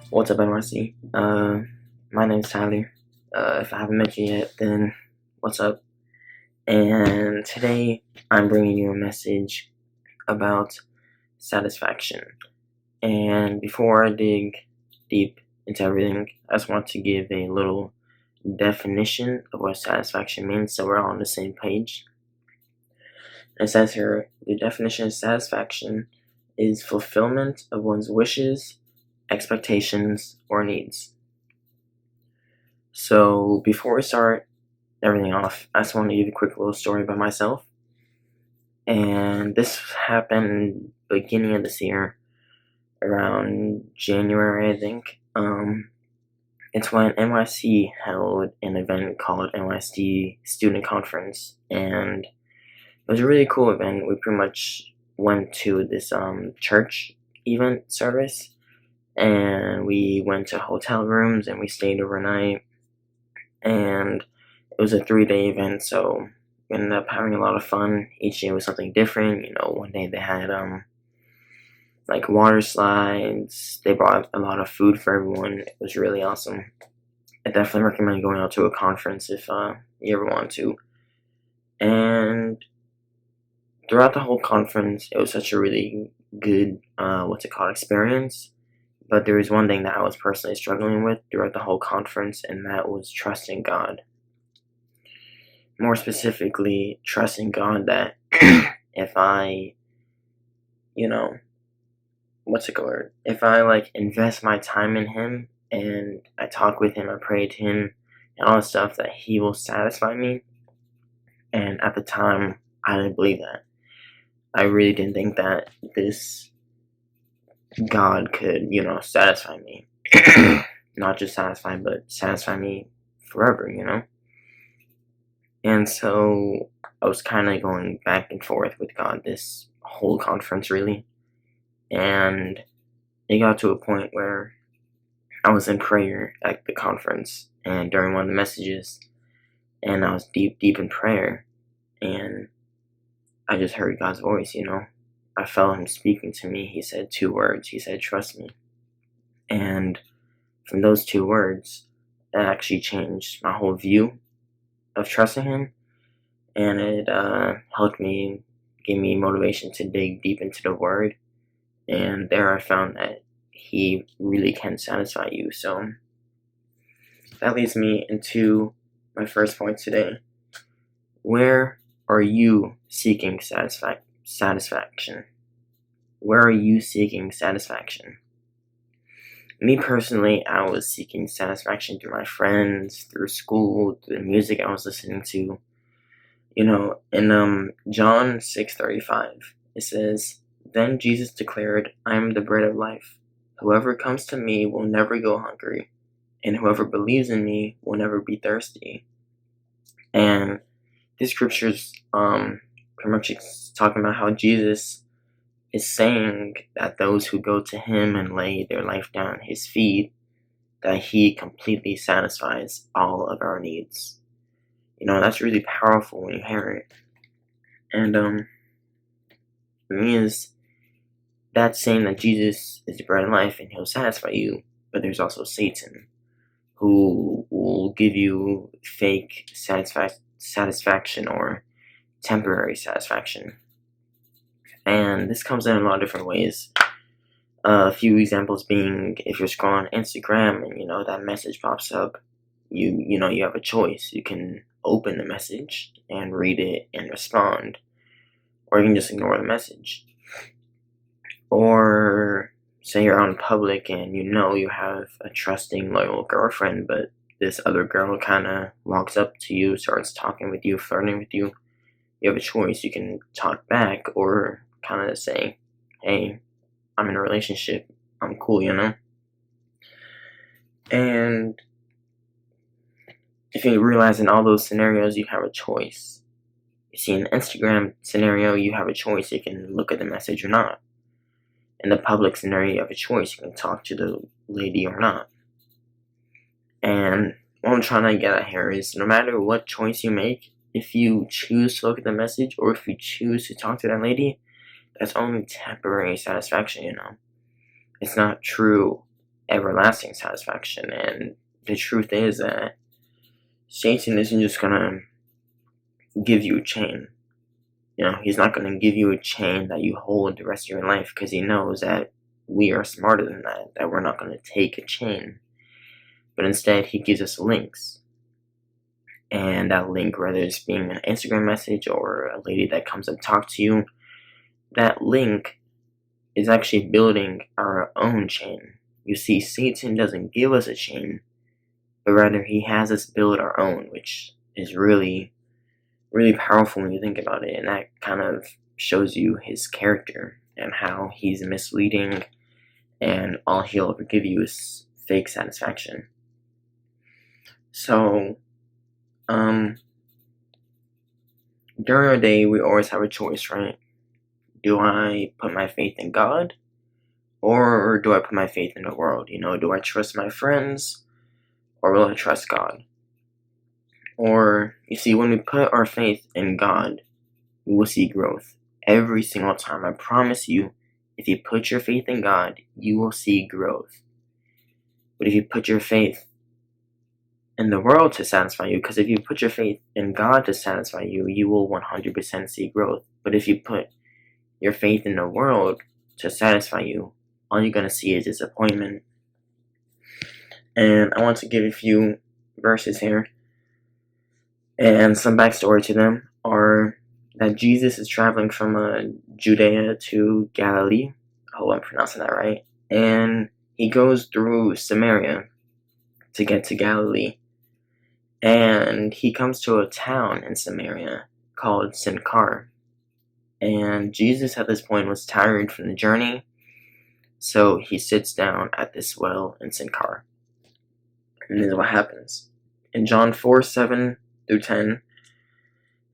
What's up, NYC? My name's Tyler. If I haven't met you yet, then what's up? And today I'm bringing you a message about satisfaction. And before I dig deep into everything, I just want to give a little definition of what satisfaction means so we're all on the same page. It says here, the definition of satisfaction is fulfillment of one's wishes, expectations, or needs. So before we start everything off, I just want to give a quick little story about myself. And this happened beginning of this year, around January, I think. It's when NYC held an event called NYC Student Conference, and it was a really cool event. We pretty much went to this church event service, and we went to hotel rooms and we stayed overnight, and it was a 3-day event, so we ended up having a lot of fun. Each day was something different. One day they had like water slides. They brought a lot of food for everyone. It was really awesome. I definitely recommend going out to a conference if you ever want to. And throughout the whole conference, it was such a really good experience. But there was one thing that I was personally struggling with throughout the whole conference, and that was trusting God. More specifically, trusting God that if I, if I invest my time in Him and I talk with Him, I pray to Him, and all the stuff, that He will satisfy me. And at the time, I didn't believe that. I really didn't think that this God could, satisfy me. Not just satisfy, but satisfy me forever, And so I was kind of going back and forth with God this whole conference, really. And it got to a point where I was in prayer at the conference and during one of the messages, and I was deep in prayer, and I just heard God's voice, I felt Him speaking to me. He said 2 words. He said, "Trust me." And from those 2 words, it actually changed my whole view of trusting Him, and it helped me, gave me motivation to dig deep into the Word, and there I found that He really can satisfy you. So that leads me into my first point today. Where are you seeking satisfaction? Where are you seeking satisfaction? Me personally, I was seeking satisfaction through my friends, through school, through the music I was listening to. In John 6:35, it says, "Then Jesus declared, 'I am the bread of life. Whoever comes to me will never go hungry, and whoever believes in me will never be thirsty.'" And this scripture's pretty much talking about how Jesus is saying that those who go to Him and lay their life down at His feet, that He completely satisfies all of our needs. That's really powerful when you hear it. And for me, is that saying that Jesus is the bread of life and He'll satisfy you, but there's also Satan, who will give you fake satisfaction or temporary satisfaction. And this comes in a lot of different ways. A few examples being, if you're scrolling on Instagram and that message pops up, you have a choice. You can open the message and read it and respond, or you can just ignore the message. Or say you're out in public and you know you have a trusting, loyal girlfriend, but this other girl kind of walks up to you, starts talking with you, flirting with you. You have a choice. You can talk back or kind of say, hey, I'm in a relationship. I'm cool, you know? And if you realize in all those scenarios, you have a choice. You see, in the Instagram scenario, you have a choice. You can look at the message or not. In the public scenario, you have a choice. You can talk to the lady or not. And what I'm trying to get at here is no matter what choice you make, if you choose to look at the message or if you choose to talk to that lady, that's only temporary satisfaction, you know? It's not true, everlasting satisfaction. And the truth is that Satan isn't just gonna give you a chain. You know, he's not gonna give you a chain that you hold the rest of your life because he knows that we are smarter than that we're not gonna take a chain. But instead, he gives us links. And that link, whether it's being an Instagram message or a lady that comes and talks to you, that link is actually building our own chain. You see, Satan doesn't give us a chain, but rather he has us build our own, which is really, really powerful when you think about it. And that kind of shows you his character and how he's misleading, and all he'll ever give you is fake satisfaction. So, during our day, we always have a choice, right? Do I put my faith in God, or do I put my faith in the world? You know, do I trust my friends, or will I trust God? Or, you see, when we put our faith in God, we will see growth every single time. I promise you, if you put your faith in God, you will see growth. But if you put your faith in the world to satisfy you, because if you put your faith in God to satisfy you, you will 100% see growth. But if you put your faith in the world to satisfy you, all you're going to see is disappointment. And I want to give a few verses here, and some backstory to them are that Jesus is traveling from Judea to Galilee. I hope I'm pronouncing that right. And he goes through Samaria to get to Galilee. And he comes to a town in Samaria called Sychar. And Jesus at this point was tired from the journey, so he sits down at this well in Sychar. And this is what happens. In John 4:7-10,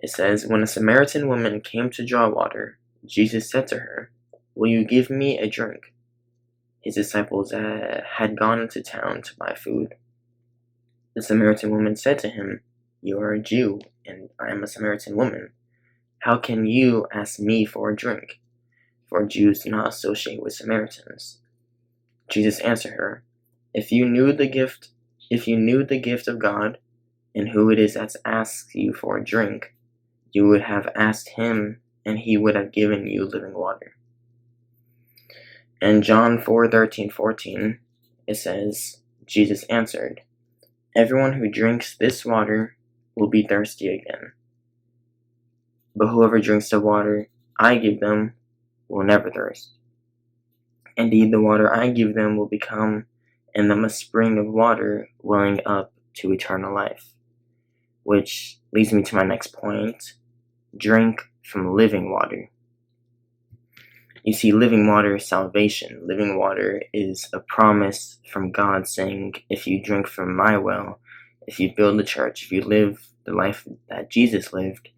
it says, when a Samaritan woman came to draw water, Jesus said to her, will you give me a drink? His disciples had gone into town to buy food. The Samaritan woman said to him, you are a Jew, and I am a Samaritan woman. How can you ask me for a drink? For Jews do not associate with Samaritans. Jesus answered her, if you knew the gift of God, and who it is that asks you for a drink, you would have asked him, and he would have given you living water. In John 4:13-14, it says, Jesus answered, everyone who drinks this water will be thirsty again. But whoever drinks the water I give them will never thirst. Indeed, the water I give them will become in them a spring of water welling up to eternal life. Which leads me to my next point. Drink from living water. You see, living water is salvation. Living water is a promise from God saying, if you drink from my well, if you build the church, if you live the life that Jesus lived,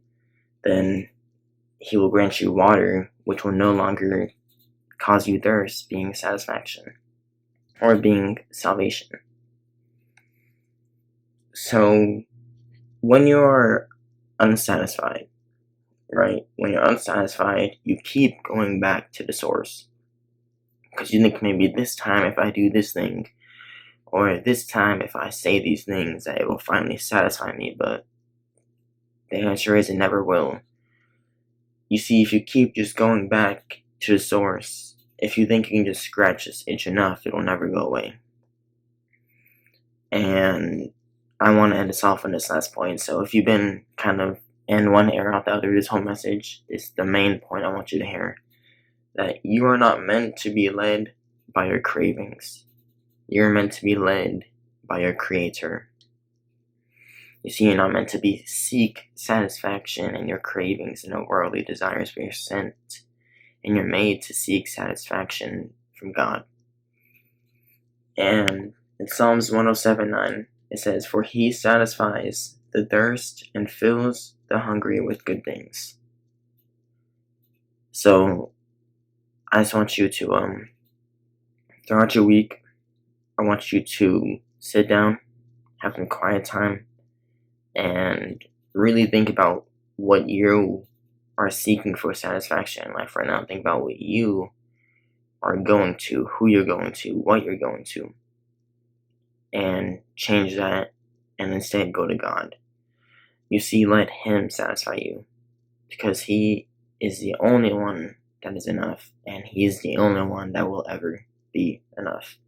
then he will grant you water, which will no longer cause you thirst, being satisfaction, or being salvation. So, when you're unsatisfied, right? When you're unsatisfied, you keep going back to the source. Because you think maybe this time if I do this thing, or this time if I say these things, that it will finally satisfy me, but the answer is it never will. You see, if you keep just going back to the source, if you think you can just scratch this itch enough, it'll never go away. And I want to end this off on this last point. So if you've been kind of in one ear out the other, this whole message is the main point I want you to hear. That you are not meant to be led, by your cravings. You're meant to be led by your Creator. You see, you're not meant to seek satisfaction in your cravings and worldly desires, but you're sent and you're made to seek satisfaction from God. And in Psalms 107:9, it says, "For he satisfies the thirst and fills the hungry with good things." So I just want you to, throughout your week, I want you to sit down, have some quiet time, and really think about what you are seeking for satisfaction in life right now. Think about what you are going to, who you're going to, what you're going to, and change that, and instead go to God. You see, let Him satisfy you, because He is the only one that is enough, and He is the only one that will ever be enough.